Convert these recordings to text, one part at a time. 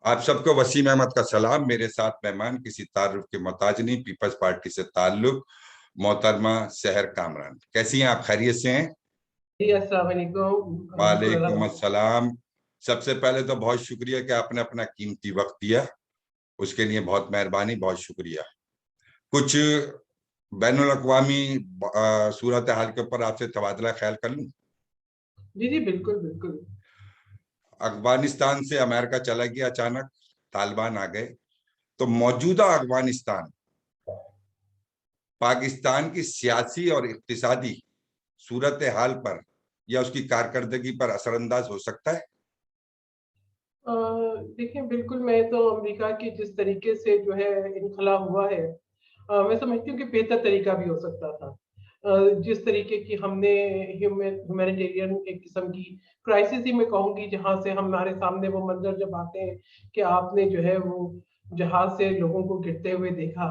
आप सबको वसीम अहमद का सलाम। मेरे साथ मेहमान किसी तारुफ के मोहताज नहीं, पीपल्स पार्टी से ताल्लुक मोहतरमा सहर कामरान। कैसी हैं आप? खैरियत से हैं? जी अस्सलाम वालेकुम। शुक्र वालेकुम अल्लाह। अस्सलाम। सबसे पहले तो बहुत शुक्रिया कि आपने अपना कीमती वक्त दिया, उसके लिए बहुत मेहरबानी, बहुत शुक्रिया। कुछ बैनुल अक़वामी सूरत हाल के ऊपर आपसे तबादला ख्याल कर लूं। जी जी, बिल्कुल बिल्कुल। अफगानिस्तान से अमेरिका चला गया अचानक, तालिबान आ गए। तो मौजूदा अफगानिस्तान पाकिस्तान की सियासी और इक्तिसादी सूरत हाल पर या उसकी कारकर्दगी पर असरअंदाज हो सकता है? अ, देखिए, बिल्कुल। मैं तो अमेरिका की जिस तरीके से जो है इनखला हुआ है, मैं समझती हूँ कि बेहतर तरीका भी हो सकता था। जिस तरीके की हमने ह्यूमैनिटेरियन एक किस्म की क्राइसिस ही मैं कहूँगी, जहाँ से हमारे सामने वो मंजर जब आते हैं कि आपने जो है वो जहाज से लोगों को गिरते हुए देखा,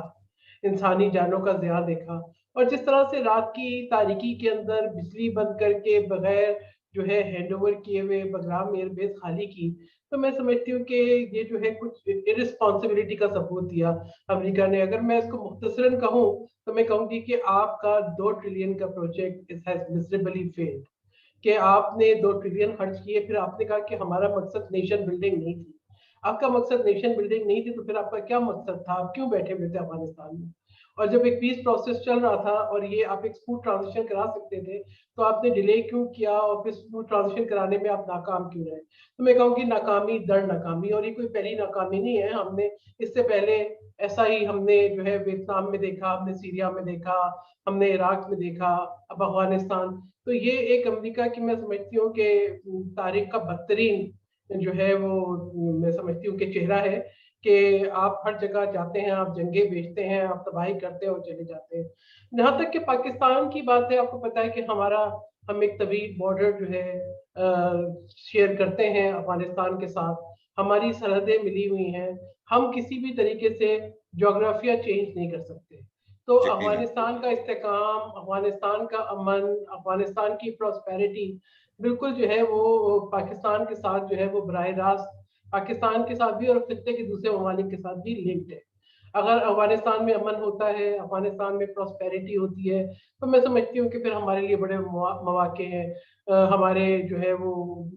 इंसानी जानों का ज़िया देखा, और जिस तरह से रात की तारीकी के अंदर बिजली बंद करके बगैर जो है हैंडओवर किए हुए बगराम एयरबेस खाली की, तो मैं समझती हूँ कि ये जो है कुछ इरिस्पॉन्सिबिलिटी का सबूत दिया अमेरिका ने। अगर मैं इसको मुख्तसरन कहूँ, तो मैं कहूँगी कि आपका 2 ट्रिलियन का project it has miserably failed. कि आपने 2 ट्रिलियन खर्च किए, फिर आपने कहा कि हमारा मकसद नेशन बिल्डिंग नहीं थी। आपका मकसद नेशन बिल्डिंग नहीं थी, तो फिर आपका क्या मकसद था? आप क्यों बैठे हुए थे अफगानिस्तान में? और जब एक पीस प्रोसेस चल रहा था और ये आप एक स्मूथ ट्रांजिशन करा सकते थे, तो आपने डिले क्यों किया और फिर स्मूथ ट्रांजिशन कराने में आप नाकाम क्यों रहे? तो मैं कहूँगी नाकामी दर नाकामी, और ये कोई पहली नाकामी नहीं है। हमने इससे पहले ऐसा ही हमने जो है वियतनाम में देखा, हमने सीरिया में देखा, हमने इराक में देखा, अब अफगानिस्तान। तो ये एक अमेरिका की मैं समझती हूँ कि तारीख का बदतरीन जो है वो मैं समझती हूँ कि चेहरा है, कि आप हर जगह जाते हैं, आप जंगे बेचते हैं, आप तबाही करते हैं और चले जाते हैं। जहाँ तक कि पाकिस्तान की बात है, आपको पता है कि हम एक तवील बॉर्डर जो है शेयर करते हैं अफगानिस्तान के साथ। हमारी सरहदें मिली हुई हैं। हम किसी भी तरीके से जोग्राफिया चेंज नहीं कर सकते। तो यकीनन। अफगानिस्तान का इस्तेकाम, अफगानिस्तान का अमन, अफगानिस्तान की प्रॉस्पेरिटी बिल्कुल जो है वो पाकिस्तान के साथ जो है वो बराह रास्त पाकिस्तान के साथ भी और खित्ते के दूसरे ममालिक के साथ भी लिंक्ड है। अगर अफगानिस्तान में अमन होता है, अफगानिस्तान में प्रॉस्पेरिटी होती है, तो मैं समझती हूँ कि फिर हमारे लिए बड़े मौके हैं। हमारे जो है वो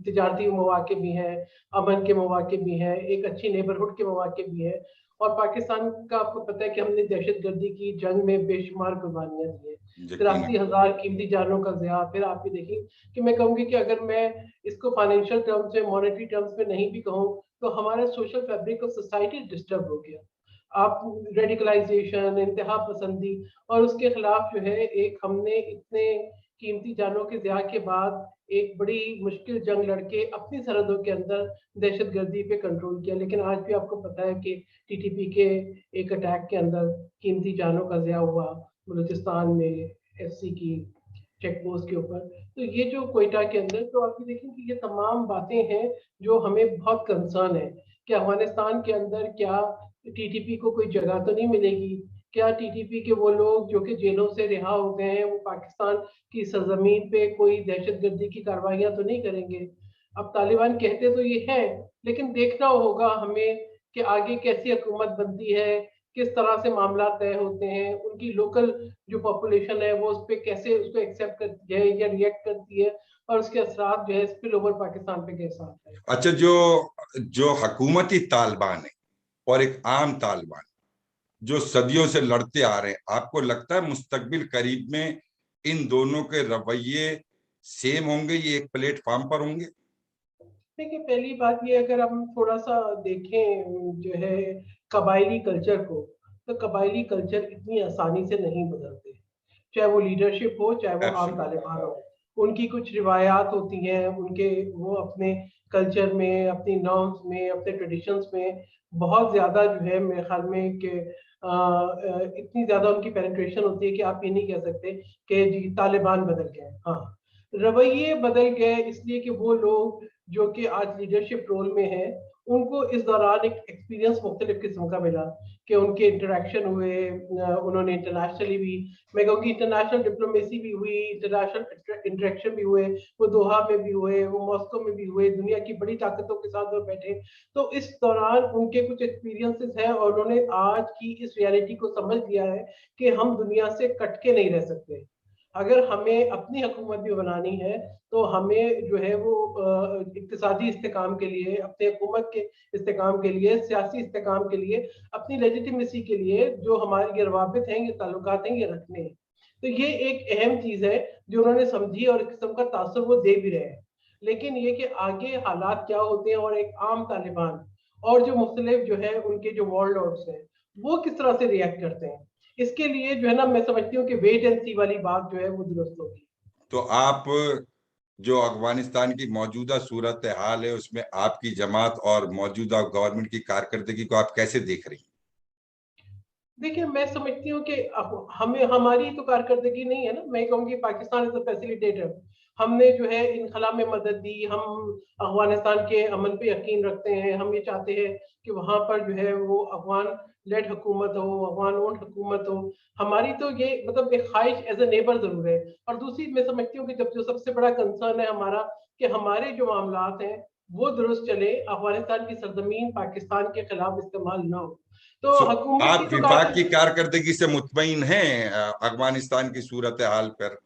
तजारती मौके भी हैं, अमन के मौके भी हैं, एक अच्छी नेबरहुड के मौके भी हैं। और पाकिस्तान का आपको पता है कि हमने दहशतगर्दी की जंग में बेशुमार कुर्बानियां दी है। यकीनन। 83,000 कीमती जानों का ज़िया। फिर आप भी देखिए कि मैं कहूँगी कि अगर मैं इसको फाइनेंशियल टर्म्स में, मॉनेटरी टर्म्स में नहीं भी कहूँ, तो हमारा social fabric of society disturb हो गया। आप रेडिकलाइजेशन, इंतहा पसंदी, और उसके खिलाफ जो है एक हमने इतने कीमती जानों के ज़िया के बाद एक बड़ी मुश्किल जंग लड़के अपनी सरहदों के अंदर दहशतगर्दी पे कंट्रोल किया। लेकिन आज भी आपको पता है कि टीटीपी के एक अटैक के अंदर कीमती जानों का ज़िया हुआ बलूचिस्तान में, एफसी की चेक पोस्ट के ऊपर। तो ये जो कोयटा के अंदर, तो आप ये देखें कि ये तमाम बातें हैं जो हमें बहुत कंसर्न है कि अफगानिस्तान के अंदर क्या टीटीपी को कोई जगह तो नहीं मिलेगी? क्या टीटीपी के वो लोग जो कि जेलों से रिहा हो गए हैं, वो पाकिस्तान की सरजमीन पे कोई दहशतगर्दी की कार्रवाइयां तो नहीं करेंगे? अब तालिबान कहते तो ये है, लेकिन देखना होगा हमें कि आगे कैसी हुकूमत बनती है, किस तरह से मामला तय होते हैं, उनकी लोकल जो पॉपुलेशन है वो उस पर कैसे उसको एक्सेप्ट करती है या रिएक्ट करती है, और उसके असरात जो है स्पिल ओवर पाकिस्तान पे कैसा आता है। अच्छा, जो जो हकूमती तालिबान है और एक आम तालिबान जो सदियों से लड़ते आ रहे हैं, आपको लगता है मुस्तकबिल करीब में इन दोनों के रवैये सेम होंगे, ये एक प्लेटफॉर्म पर होंगे? देखिए, पहली बात ये, अगर हम थोड़ा सा देखें जो है कबायली कल्चर को, तो कबायली कल्चर इतनी आसानी से नहीं बदलते। चाहे वो लीडरशिप हो, चाहे वो आम एब्सोल्युटली। तालिबान हो। उनकी कुछ रिवायात होती हैं, उनके वो अपने कल्चर में, अपनी नॉर्म्स में, अपने ट्रेडिशंस में बहुत ज़्यादा जो है मेरे ख्याल में कि इतनी ज़्यादा उनकी पेनिट्रेशन होती है कि आप ये नहीं कह सकते कि जी तालिबान बदल गए। हाँ, रवैये बदल गए इसलिए कि वो लोग जो कि आज लीडरशिप रोल में है, उनको इस दौरान एक एक्सपीरियंस मुख्तलिफ किस्म का मिला कि उनके इंटरेक्शन हुए, उन्होंने इंटरनेशनली भी, मैं कहूँगी इंटरनेशनल डिप्लोमेसी भी हुई, इंटरनेशनल इंटरेक्शन भी हुए, वो दोहा में भी हुए, वो मॉस्को में भी हुए, दुनिया की बड़ी ताकतों के साथ वो बैठे। तो इस दौरान उनके कुछ एक्सपीरियंसेस हैं और उन्होंने आज की इस रियलिटी को समझ लिया है कि हम दुनिया से कट के नहीं रह सकते। अगर हमें अपनी हुकूमत भी बनानी है तो हमें जो है वो इक्तिसादी इस्तेकाम के लिए, अपने हुकूमत के इस्तेकाम के लिए, सियासी इस्तेकाम के लिए, अपनी लेजिटिमेसी के लिए जो हमारे ये रवाबित हैं, ये ताल्लुकात हैं, ये रखने हैं। तो ये एक अहम चीज़ है जो उन्होंने समझी और एक किस्म का तासुर वो दे भी रहे हैं। लेकिन ये कि आगे हालात क्या होते हैं और एक आम तालिबान और जो मुख्तलिफ जो है उनके जो वॉर लॉर्ड्स हैं, वो किस तरह से रिएक्ट करते हैं, इसके लिए जो है ना मैं समझती हूँ कि वेट एंड सी वाली बात जो है वो दुरुस्त होगी। तो आप जो अफगानिस्तान की मौजूदा सूरत हाल है उसमें आपकी जमात और मौजूदा गवर्नमेंट की कारकर्दगी को आप कैसे देख रही हैं? देखिए, मैं समझती हूँ कि हमें हमारी तो कारकर्दगी नहीं है ना, मैं कहूँगी पाकिस्तान इज अ फैसिलिटेटर। हमने जो है इनखला में मदद दी, हम अफगानिस्तान के अमन पे यकीन रखते हैं, हम ये चाहते हैं कि वहाँ पर जो है वो अफगान लेड हुकूमत हो, अफगान ओन हुकूमत हो। हमारी तो ये मतलब एक ख्वाहिश एज ए नेबर जरूर है। और दूसरी मैं समझती हूँ कि जब जो सबसे बड़ा कंसर्न है हमारा कि हमारे जो मामलात हैं वो दुरुस्त चले, अफगानिस्तान की सरजमीन पाकिस्तान के खिलाफ इस्तेमाल ना हो। तो हुकूमत की आप तो विफाक की कारकर्दगी से मुतमईन हैं अफगानिस्तान की सूरत हाल पर?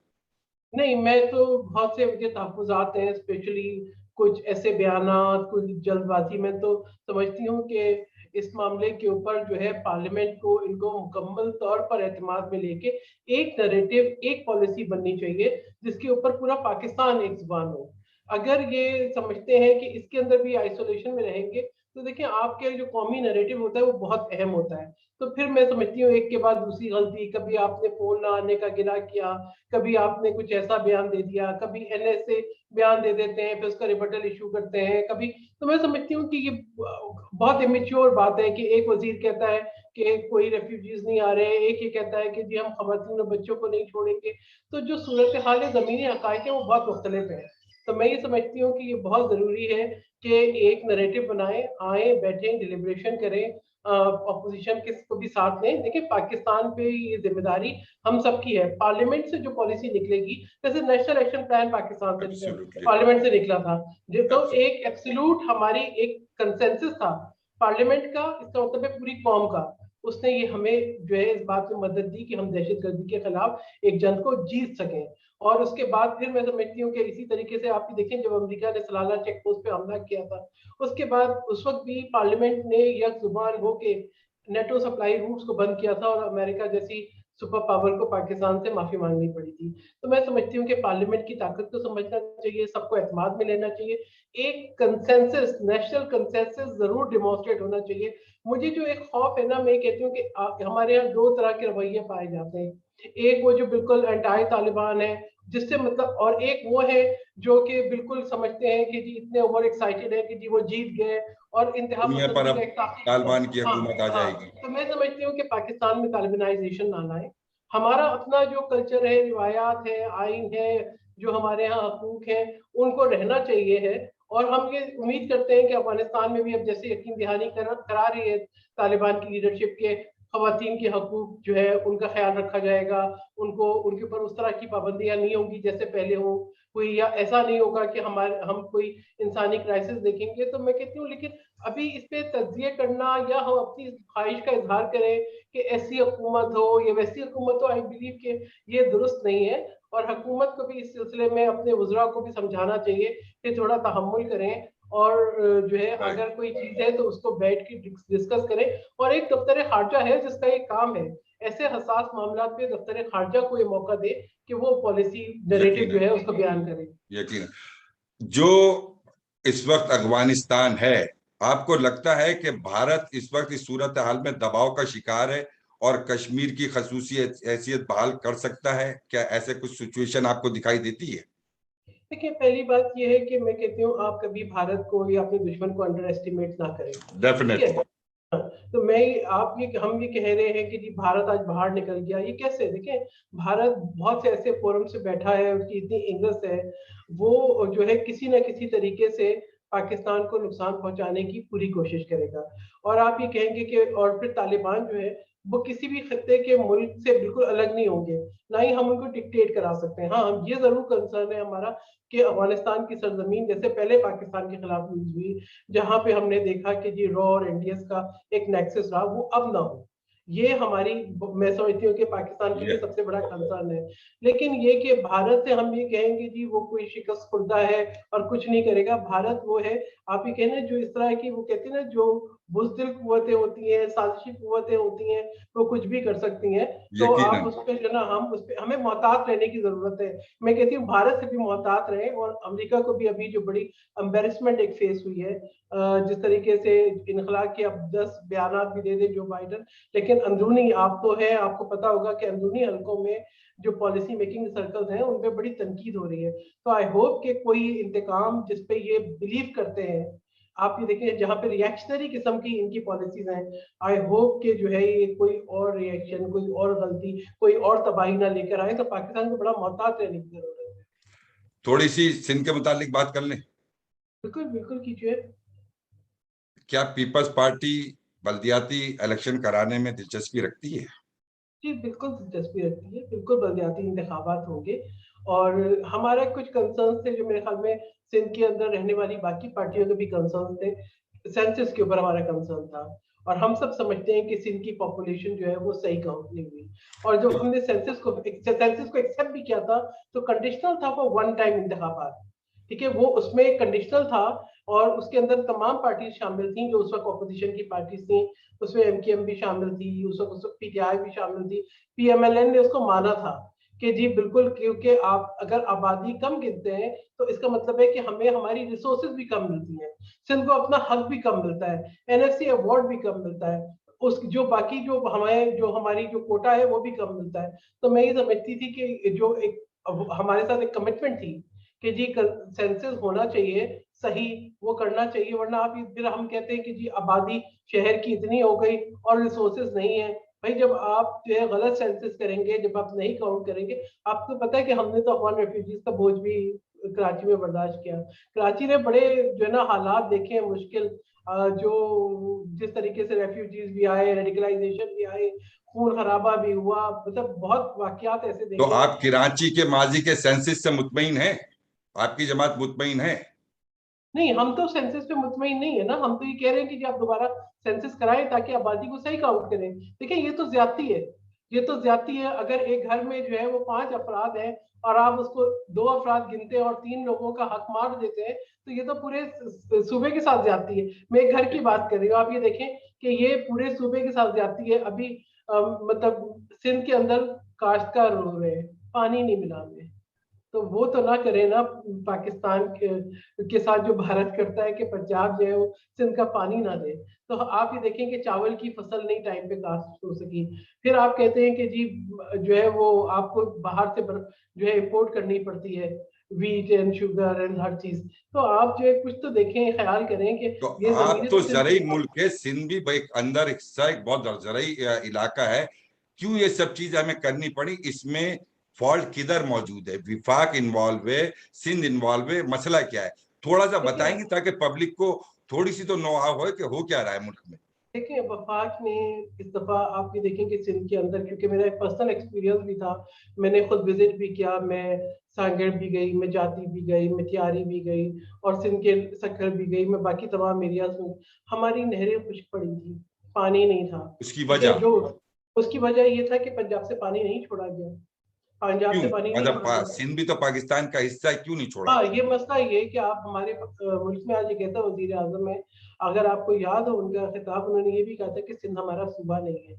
नहीं, मैं तो बहुत से मुझे तहफ़्फ़ुज़ात हैं, स्पेशली कुछ ऐसे बयानात, कुछ जल्दबाज़ी में तो समझती हूँ कि इस मामले के ऊपर जो है पार्लियामेंट को इनको मुकम्मल तौर पर एतमाद में लेके एक नैरेटिव, एक पॉलिसी बननी चाहिए, जिसके ऊपर पूरा पाकिस्तान एक ज़ुबान हो। अगर ये समझते हैं कि इसके अंदर भी आइसोलेशन में रहेंगे, तो देखिए आपके जो कौमी नैरेटिव होता है वो बहुत अहम होता है। तो फिर मैं समझती हूँ एक के बाद दूसरी गलती, कभी आपने फ़ोन ना आने का गिला किया, कभी आपने कुछ ऐसा बयान दे दिया, कभी एनएसए बयान दे देते हैं, फिर उसका रिबटल इशू करते हैं, कभी। तो मैं समझती हूँ कि ये बहुत इमेच्योर बात है कि एक वजीर कहता है कि कोई रेफ्यूजीज नहीं आ रहे, एक ये कहता है कि जी हम खवातीन और बच्चों को नहीं छोड़ेंगे। तो जो सूरत हाल है, ज़मीनी हकायक है, वो बहुत मुख्तलिफ है। तो मैं ये समझती हूँ कि ये बहुत ज़रूरी है कि एक नैरेटिव बनाएं, आए, बैठें, डिलिब्रेशन करें, अपोजिशन किसको भी साथ लें। देखिए, पाकिस्तान पे ये जिम्मेदारी हम सबकी है। पार्लियामेंट से जो पॉलिसी निकलेगी, जैसे नेशनल एक्शन प्लान पाकिस्तान से एब्सोल्युटली। पार्लियामेंट से निकला था, जो तो एब्सोल्युटली। एक एब्सोल्यूट हमारी एक कंसेंसस था पार्लियामेंट का, इसका मतलब है पूरी कौम का। उसने ये हमें जो है इस बात में मदद दी कि हम दहशतगर्दी के खिलाफ एक जंग को जीत सकें। और उसके बाद फिर मैं समझती हूँ कि इसी तरीके से आप देखें, जब अमेरिका ने सलाला चेक पोस्ट पे हमला किया था, उसके बाद उस वक्त भी पार्लियामेंट ने यक जुबान होके नेटो सप्लाई रूट्स को बंद किया था और अमेरिका जैसी सुपर पावर को पाकिस्तान से माफी मांगनी पड़ी थी। तो मैं समझती हूँ कि पार्लियामेंट की ताकत को समझना चाहिए, सबको एतमाद में लेना चाहिए, एक कंसेंसस, नेशनल कंसेंसस जरूर डिमॉन्स्ट्रेट होना चाहिए। मुझे जो एक खौफ है ना, मैं कहती हूँ कि हमारे यहाँ दो तरह के रवैये पाए जाते हैं। एक वो जो बिल्कुल एंटी तालिबान है, जिससे मतलब, और एक वो है जो कि बिल्कुल समझते हैं कि जी इतने ओवर एक्साइटेड है कि जी वो जीत गए और इंतहा दुनिया पर पसंदी का अब एक ताक़ीद है। तालिबान की हाँ, हुकूमत आ हाँ। जाएगी। तो मैं समझती हूँ कि पाकिस्तान में तालिबानाइजेशन ना लाए। हमारा अपना जो कल्चर है, रिवायात है, आइन है, जो हमारे यहाँ हकूक हैं, उनको रहना चाहिए है। और हम ये उम्मीद करते हैं कि अफगानिस्तान में भी अब जैसे यकीन दहानी करा रही है तालिबान की लीडरशिप के, खवातीन के हकूक जो है उनका ख्याल रखा जाएगा, उनको उनके ऊपर उस तरह की पाबंदियां नहीं होंगी जैसे पहले हो हुई, या ऐसा नहीं होगा कि हम कोई इंसानी क्राइसिस देखेंगे। तो मैं कहती हूँ, लेकिन अभी इस पे तज्जिए करना या हम अपनी ख्वाहिश का इजहार करें कि ऐसी हुकूमत हो या वैसी हुकूमत हो, आई बिलीव कि ये दुरुस्त नहीं है। और हुकूमत को भी इस सिलसिले में अपने वज़रा को भी समझाना चाहिए कि थोड़ा तहम्मुल करें, और जो है राइट। अगर कोई चीज़ है तो उसको बैठ के डिस्कस करें। और एक दफ्तर खारजा है जिसका ये काम है, ऐसे हसास मामला पे दफ्तर खारजा को ये मौका दे कि वो पॉलिसी नैरेटिव यकीन जो है। है उसको बयान करे। यकीन है। जो इस वक्त अफगानिस्तान है, आपको लगता है कि भारत इस वक्त इस सूरत हाल में दबाव का शिकार है और कश्मीर की खसूसी हैसियत बहाल कर सकता है? क्या ऐसे कुछ सिचुएशन आपको दिखाई देती है? देखिए, पहली बात ये है कि मैं कहती हूँ आप कभी भारत को या अपने दुश्मन को अंडर एस्टिमेट ना करें। ठीक है। डेफिनेटली। हाँ, तो हम ये कह रहे हैं कि जी भारत आज बाहर निकल गया, ये कैसे? देखिए, भारत बहुत से ऐसे फोरम से बैठा है, उसकी इतनी इंग्लिश है, वो जो है किसी ना किसी तरीके से पाकिस्तान को नुकसान पहुंचाने की पूरी कोशिश करेगा। और आप ये कहेंगे कि और फिर तालिबान जो है वो किसी भी खत्ते के मुल्क से बिल्कुल अलग नहीं होंगे, ना ही हम उनको डिक्टेट करा सकते हैं। हाँ, हम ये जरूर कंसर्न है हमारा कि अफगानिस्तान की सरजमीन जैसे पहले पाकिस्तान के खिलाफ यूज हुई, जहां पे हमने देखा कि जी रॉ और एनडीएस का एक नेक्सस रहा, वो अब ना हो। ये हमारी, मैं समझती हूँ कि पाकिस्तान के लिए सबसे बड़ा कंसर्न है। लेकिन ये कि भारत से हम ये कहेंगे जी वो कोई शिकस्त खुर्दा है और कुछ नहीं करेगा, भारत वो है, आप ये कहना जो इस तरह की, वो कहते हैं ना, जो बुज़दिल कुव्वतें होती हैं, साजिशी कुव्वतें होती हैं, वो कुछ भी कर सकती हैं। तो आप यकीनन। उस पे जो ना, हम उस पे, हमें मोहतात रहने की जरूरत है। मैं कहती हूँ भारत से भी मोहतात रहे, और अमेरिका को भी अभी जो बड़ी एम्बेरसमेंट एक फेस हुई है, जिस तरीके से इनखला के अब 10 बयान भी दे दे जो बाइडन, लेकिन अंदरूनी आप तो है, आपको पता होगा कि अंदरूनी हलकों में जो पॉलिसी मेकिंग सर्कल्स हैं उनपे बड़ी तनकीद हो रही है। तो आई होप कि कोई इंतकाम जिसपे ये बिलीव करते हैं, आप ये देखिए जहां पे रिएक्शनरी किस्म की इनकी पॉलिसीज हैं, आई होप कि जो है ये कोई और रिएक्शन, कोई और गलती, कोई और तबाही ना लेकर आए। तो पाकिस्तान को बड़ा मोहतात रहने की जरूरत है। थोड़ी सी सिंध के मुतालिक बात कर लें। बिल्कुल बिल्कुल कीजिए। क्या पीपल्स पार्टी बल्दियाती इलेक्शन कराने में दिलचस्पी रखती है? जी बिल्कुल दिलचस्पी रखती है, बिल्कुल बल्दियाती इंतखाबात होंगे। और हमारे कुछ कंसर्न थे जो मेरे ख्याल में सिंध के अंदर रहने वाली बाकी पार्टियों के भी कंसर्न थे। सेंसस के ऊपर हमारा कंसर्न था, और हम सब समझते हैं कि सिंध की पॉपुलेशन जो है वो सही काउंट नहीं हुई। और जब हमने सेंसस को एक्सेप्ट भी किया था, तो कंडीशनल था वो वन टाइम इंतखाबात, ठीक है, वो उसमें कंडीशनल था। और उसके अंदर तमाम पार्टी शामिल थी जो उस वक्त ऑपोजिशन की पार्टी थी। उसमें एमकेएम भी शामिल थी, उस वक्त पीटीआई भी शामिल थी। पीएमएलएन ने उसको माना था कि जी बिल्कुल, क्योंकि आप अगर आबादी कम गिनते हैं तो इसका मतलब है कि हमें हमारी रिसोर्सेज भी कम मिलती हैं, सिंध को अपना हक भी कम मिलता है, एनएफसी अवार्ड भी कम मिलता है, उस जो बाकी जो हमारी जो कोटा है वो भी कम मिलता है। तो मैं ये समझती थी कि जो एक हमारे साथ एक कमिटमेंट थी कि जी सेंसस होना चाहिए सही, वो करना चाहिए, वरना आप फिर हम कहते हैं कि जी आबादी शहर की इतनी हो गई और रिसोर्सेज नहीं है। भाई जब आप जो है गलत सेंसस करेंगे, जब आप नहीं काउंट करेंगे, आपको पता है कि हमने तो अफगान रेफ्यूजीज का बोझ भी कराची में बर्दाश्त किया। कराची ने बड़े जो है ना हालात देखे हैं मुश्किल, जो जिस तरीके से रेफ्यूजीज भी आए, रेडिकलाइजेशन भी आए, खून खराबा भी हुआ, मतलब बहुत वाकयात ऐसे तो देखे हैं। आप कराची के माजी के सेंसस से मुतमईन हैं? आपकी जमात मुतमईन है? नहीं, हम तो सेंसस पे मुतमईन नहीं है ना, हम तो ये कह रहे हैं कि जी आप दोबारा सेंसस कराएं ताकि आबादी को सही काउंट करें। देखिए ये तो ज्यादती है, ये तो ज्यादती है। अगर एक घर में जो है वो 5 अफराद हैं और आप उसको 2 अफराद गिनते हैं और 3 लोगों का हक मार देते हैं, तो ये तो पूरे सूबे के साथ ज्यादती है। मैं एक घर की बात कर रही हूँ, आप ये देखें कि ये पूरे सूबे के साथ ज्यादती है। अभी मतलब सिंध के अंदर काश्तकार रो रहे हैं, पानी नहीं मिला हमें, तो वो तो ना करे ना पाकिस्तान के साथ जो भारत करता है कि पंजाब जो है वो सिंध का पानी ना दे। तो आप ये देखें कि चावल की फसल नहीं टाइम पे काश्त हो सकी। फिर आप कहते हैं कि जी जो है वो आपको बाहर से जो है इम्पोर्ट करनी पड़ती है, वीट एंड शुगर एंड हर चीज। तो आप जो है कुछ तो देखें, ख्याल करें कि तो ये आप जमीनें तो तो सिर्फ जरई मुल्क है, सिंध भी एक अंदर हिस्सा, एक बहुत जरई इलाका है। क्यों ये सब चीज हमें करनी पड़ी? इसमें फॉल्ट किधर मौजूद है? विफाक इन्वॉल्व है, सिंध इन्वॉल्व है, मसला क्या है? थोड़ा सा देखिए बताएंगे ताकि पब्लिक को थोड़ी सी तो नो हो कि हो क्या रहा है मुल्क में। देखिए वफाक ने इस दफा आप ये देखें कि सिंध के अंदर, क्योंकि मेरा एक पर्सनल एक्सपीरियंस भी था, मैंने खुद विजिट भी किया, मैं सांगड़ भी गई, मैं जाती भी गई, मैं तियारी भी गई, और सिंध के सक्कर भी गई, मैं बाकी तमाम एरियाज में। हमारी नहरें खुश्क पड़ी थी, पानी नहीं था। उसकी ठीक है, वजह जो उसकी वजह ये था कि पंजाब से पानी नहीं छोड़ा गया, पंजाब क्यों? से पानी नहीं मतलब छोड़ा गया। सिंध भी तो पाकिस्तान का हिस्सा है, क्यों नहीं छोड़ा हाँ, गया? ये मसला ये है कि आप हमारे मुल्क में आज ये कहता वजीर आजम है, अगर आपको याद हो उनका खिताब, उन्होंने ये भी कहा था कि सिंध हमारा सूबा नहीं है,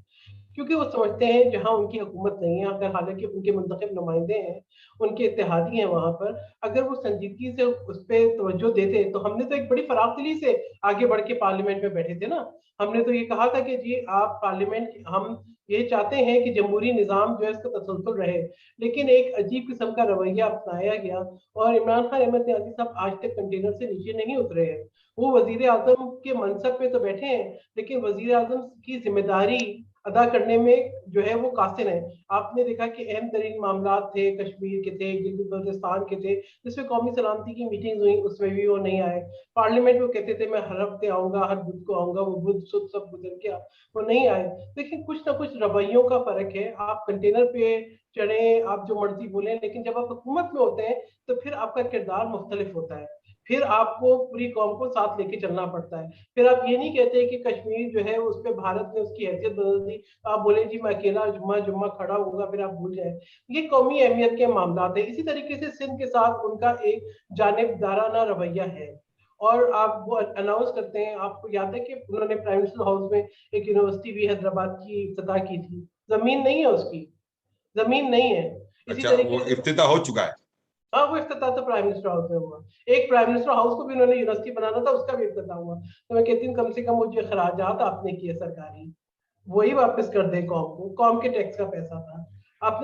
क्योंकि वो समझते हैं जहाँ उनकी हुकूमत नहीं है, अगर हालांकि उनके मुंतखब नुमाइंदे हैं, उनके इत्तेहादी हैं वहां पर, अगर वो संजीदगी से उस पर तवज्जो देते, तो हमने तो एक बड़ी फराखदिली से आगे बढ़ के पार्लियामेंट में बैठे थे ना। हमने तो ये कहा था कि जी आप पार्लियामेंट, हम ये चाहते हैं कि जमहूरी निज़ाम जो है इसका तसलसल रहे। लेकिन एक अजीब किस्म का रवैया अपनाया गया, और इमरान खान अहमद नियाज़ी साहब आज तक कंटेनर से नीचे नहीं उतरे हैं। वो वजीर आजम के मनसब पे तो बैठे हैं, लेकिन वजीर आजम की जिम्मेदारी अदा करने में जो है वो कासिर है। आपने देखा कि अहम तरीन मामला थे, कश्मीर के थे, गिलगित बल्तिस्तान के थे, जिसमें कौमी सलामती की मीटिंग हुई, उसमें भी वो नहीं आए। पार्लियामेंट में कहते थे मैं हर हफ्ते आऊंगा, हर बुध को आऊंगा, वो बुध सुध सब गुजर गया, वो नहीं आए। देखिए कुछ ना कुछ रवैयों का फर्क है। आप कंटेनर पे चढ़े, आप जो मर्जी बोले, लेकिन जब आप हुकूमत में होते हैं तो फिर आपका किरदार मुख्तलिफ होता है। फिर आपको पूरी कौम को साथ लेके चलना पड़ता है। फिर आप ये नहीं कहते कि कश्मीर जो है उस पर भारत ने उसकी हैसियत बदल दी, तो आप बोले जी मैं अकेला जुम्मा जुम्मा खड़ा होऊंगा, फिर आप भूल जाए। ये कौमी अहमियत के मामला है। इसी तरीके से सिंध के साथ उनका एक जानिबदाराना रवैया है। और आप वो अनाउंस करते हैं, आपको याद है कि उन्होंने प्राइम मिनिस्टर हाउस में एक यूनिवर्सिटी भी हैदराबाद की इफ्तिताह की थी। जमीन नहीं है उसकी, जमीन नहीं है। इसी अच्छा, तरीके वो से इफ्तिताह हो चुका है? हाँ, वो इफ्तिताह तो प्राइम मिनिस्टर हाउस में हुआ। एक प्राइम मिनिस्टर हाउस को भी उन्होंने यूनिवर्सिटी बनाना था, उसका भी इफ्तिताह हुआ। तो मैं कहती हूँ कम से कम वो जो खराजात आपने किए सरकारी, वही वापस कर दे कौम को, कौम के टैक्स का पैसा था आपने।